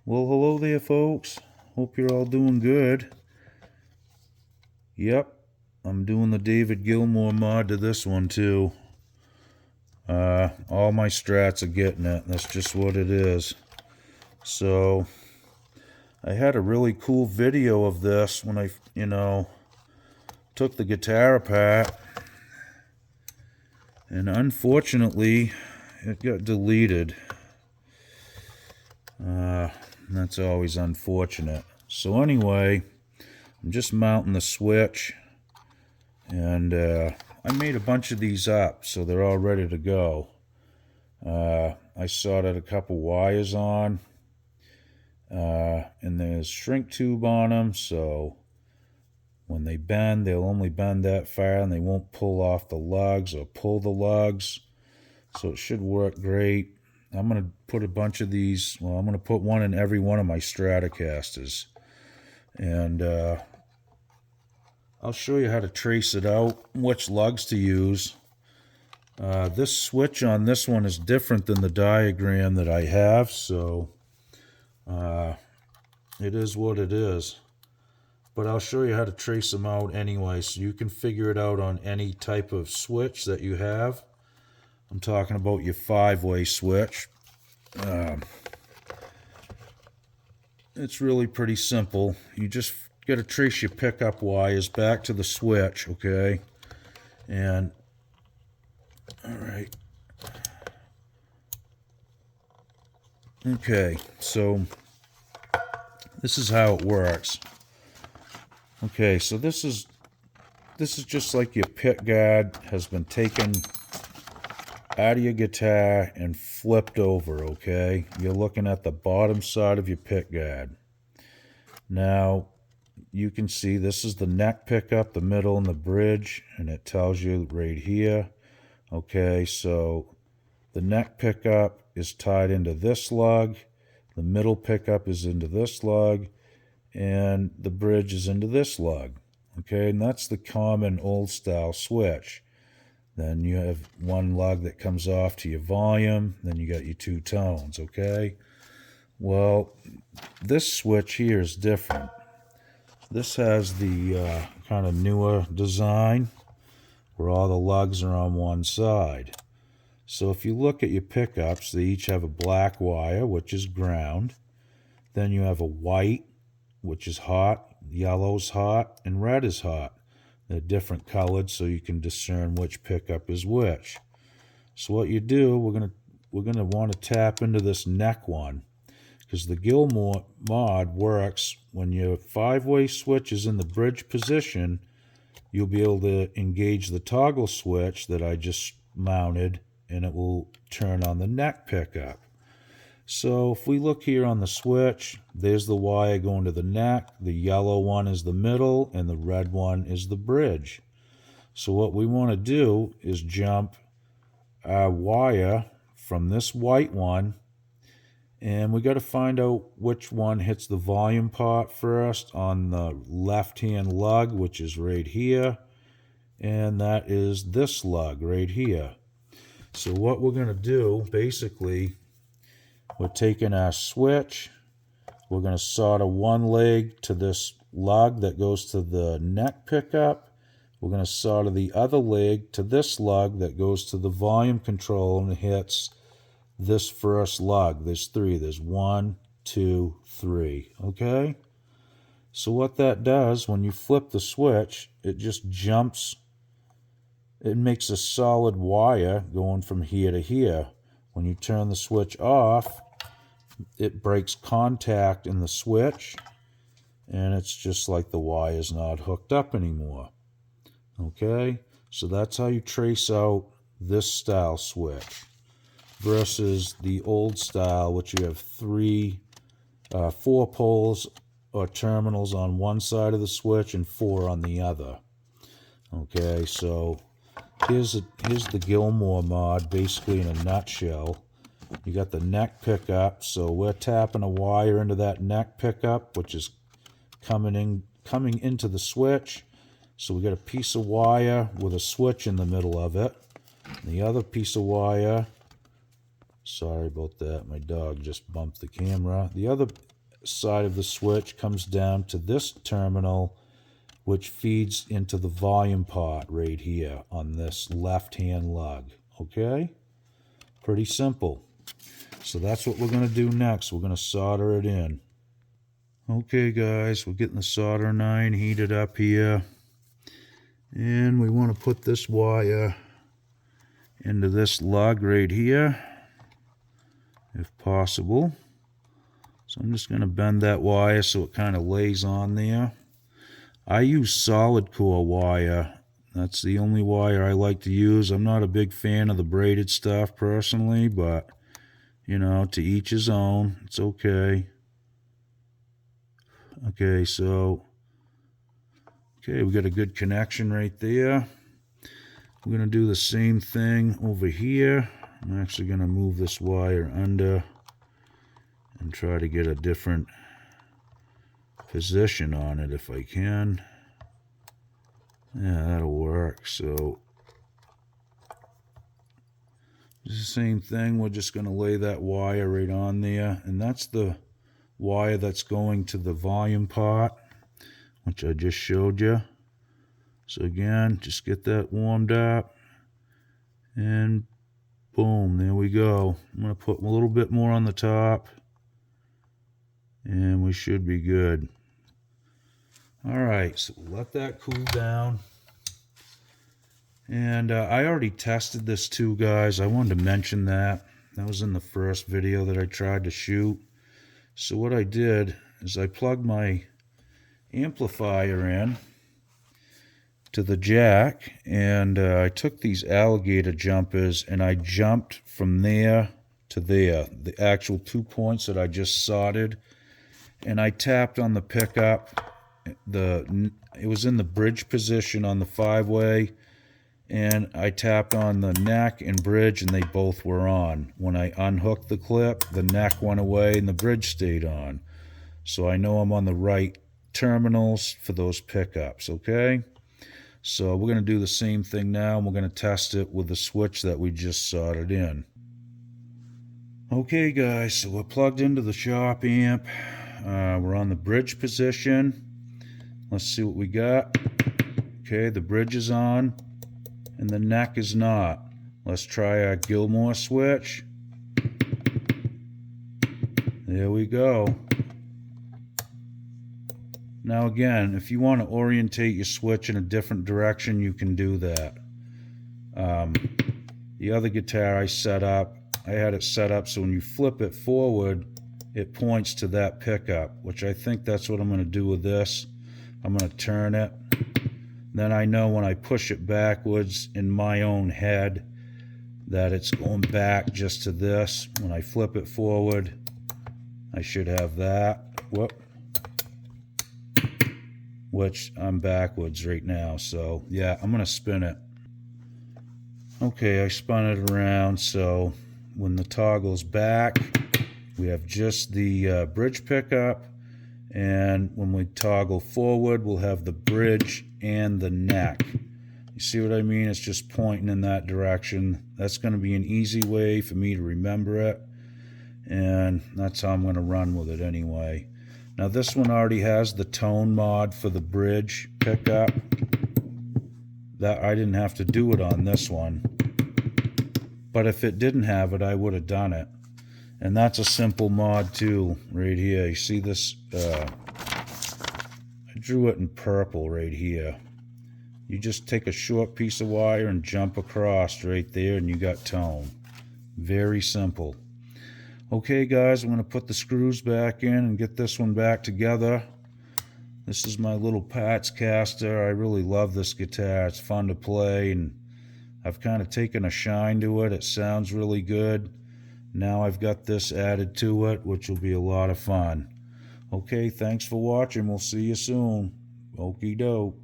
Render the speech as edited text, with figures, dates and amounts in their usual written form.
Well, hello there, folks. Hope you're all doing good. Yep, I'm doing the David Gilmour mod to this one, too. All my strats are getting it. That's just what it is. So, I had a really cool video of this when I, took the guitar apart. And unfortunately, it got deleted. That's always unfortunate. So anyway, I'm just mounting the switch, and I made a bunch of these up, so they're all ready to go. I soldered a couple wires on, and there's shrink tube on them, so when they bend, they'll only bend that far, and they won't pull off the lugs or pull the lugs, so it should work great. I'm going to put a bunch of these, well, I'm going to put one in every one of my Stratocasters. And I'll show you how to trace it out, which lugs to use. This switch on this one is different than the diagram that I have, so it is what it is. But I'll show you how to trace them out anyway, so you can figure it out on any type of switch that you have. I'm talking about your 5-way switch. It's really pretty simple. You just got to trace your pickup wires back to the switch, okay? And, alright. Okay, so this is how it works. Okay, so this is just like your pick guard has been taken out of your guitar and flipped over, okay? You're looking at the bottom side of your pick guard. Now, you can see this is the neck pickup, the middle, and the bridge, and it tells you right here. Okay, so the neck pickup is tied into this lug, the middle pickup is into this lug, and the bridge is into this lug. Okay, and that's the common old style switch. Then you have one lug that comes off to your volume. Then you got your two tones, okay? Well, this switch here is different. This has the kind of newer design where all the lugs are on one side. So if you look at your pickups, they each have a black wire, which is ground. Then you have a white, which is hot, yellow's hot, and red is hot. They're different colored, so you can discern which pickup is which. So what you do, we're gonna want to tap into this neck one, because the Gilmour mod works when your 5-way switch is in the bridge position. You'll be able to engage the toggle switch that I just mounted, and it will turn on the neck pickup. So if we look here on the switch, there's the wire going to the neck, the yellow one is the middle, and the red one is the bridge. So what we want to do is jump our wire from this white one, and we got to find out which one hits the volume pot first on the left-hand lug, which is right here, and that is this lug right here. So what we're going to do, basically, we're taking our switch, we're going to solder one leg to this lug that goes to the neck pickup. We're going to solder the other leg to this lug that goes to the volume control and hits this first lug. There's 3. There's 1, 2, 3. Okay? So what that does, when you flip the switch, it just jumps. It makes a solid wire going from here to here. When you turn the switch off, it breaks contact in the switch, and it's just like the wire's not hooked up anymore. Okay, so that's how you trace out this style switch versus the old style, which you have 4 poles or terminals on one side of the switch and 4 on the other. Okay, so here's the Gilmour mod, basically in a nutshell. You got the neck pickup, so we're tapping a wire into that neck pickup, which is coming into the switch. So we got a piece of wire with a switch in the middle of it. The other piece of wire, sorry about that, my dog just bumped the camera. The other side of the switch comes down to this terminal, which feeds into the volume pot right here on this left-hand lug. Okay? Pretty simple. So that's what we're going to do next. We're going to solder it in. Okay, guys, we're getting the soldering iron heated up here. And we want to put this wire into this lug right here, if possible. So I'm just going to bend that wire so it kind of lays on there. I use solid core wire. That's the only wire I like to use. I'm not a big fan of the braided stuff personally, but, you know, to each his own. It's okay. Okay, so, okay, we got a good connection right there. We're going to do the same thing over here. I'm actually going to move this wire under and try to get a different position on it if I can. Yeah, that'll work. So, it's the same thing. We're just going to lay that wire right on there. And that's the wire that's going to the volume pot, which I just showed you. So again, just get that warmed up. And boom, there we go. I'm going to put a little bit more on the top. And we should be good. Alright, so let that cool down. And I already tested this too, guys. I wanted to mention that. That was in the first video that I tried to shoot. So what I did is I plugged my amplifier in to the jack, and I took these alligator jumpers and I jumped from there to there, the actual 2 points that I just soldered, and I tapped on the pickup. It was in the bridge position on the 5-way, and I tapped on the neck and bridge, and they both were on. When I unhooked the clip, the neck went away and the bridge stayed on. So I know I'm on the right terminals for those pickups, okay? So we're going to do the same thing now, and we're going to test it with the switch that we just soldered in. Okay, guys, so we're plugged into the shop amp. We're on the bridge position. Let's see what we got. Okay, the bridge is on, and the neck is not. Let's try our Gilmour switch. There we go. Now again, if you want to orientate your switch in a different direction, you can do that. The other guitar I had it set up so when you flip it forward, it points to that pickup, which I think that's what I'm going to do with this. I'm going to turn it. Then I know when I push it backwards in my own head that it's going back just to this. When I flip it forward, I should have that. Whoop. Which I'm backwards right now. So yeah, I'm going to spin it. Okay, I spun it around. So when the toggle's back, we have just the bridge pickup. And when we toggle forward, we'll have the bridge and the neck. You see what I mean? It's just pointing in that direction. That's going to be an easy way for me to remember it. And that's how I'm going to run with it anyway. Now this one already has the tone mod for the bridge pickup. That I didn't have to do it on this one. But if it didn't have it, I would have done it. And that's a simple mod too, right here. You see this? I drew it in purple right here. You just take a short piece of wire and jump across right there, and you got tone. Very simple. Okay, guys, I'm going to put the screws back in and get this one back together. This is my little Stratocaster. I really love this guitar. It's fun to play, and I've kind of taken a shine to it. It sounds really good. Now I've got this added to it, which will be a lot of fun. Okay, thanks for watching. We'll see you soon. Okie doke.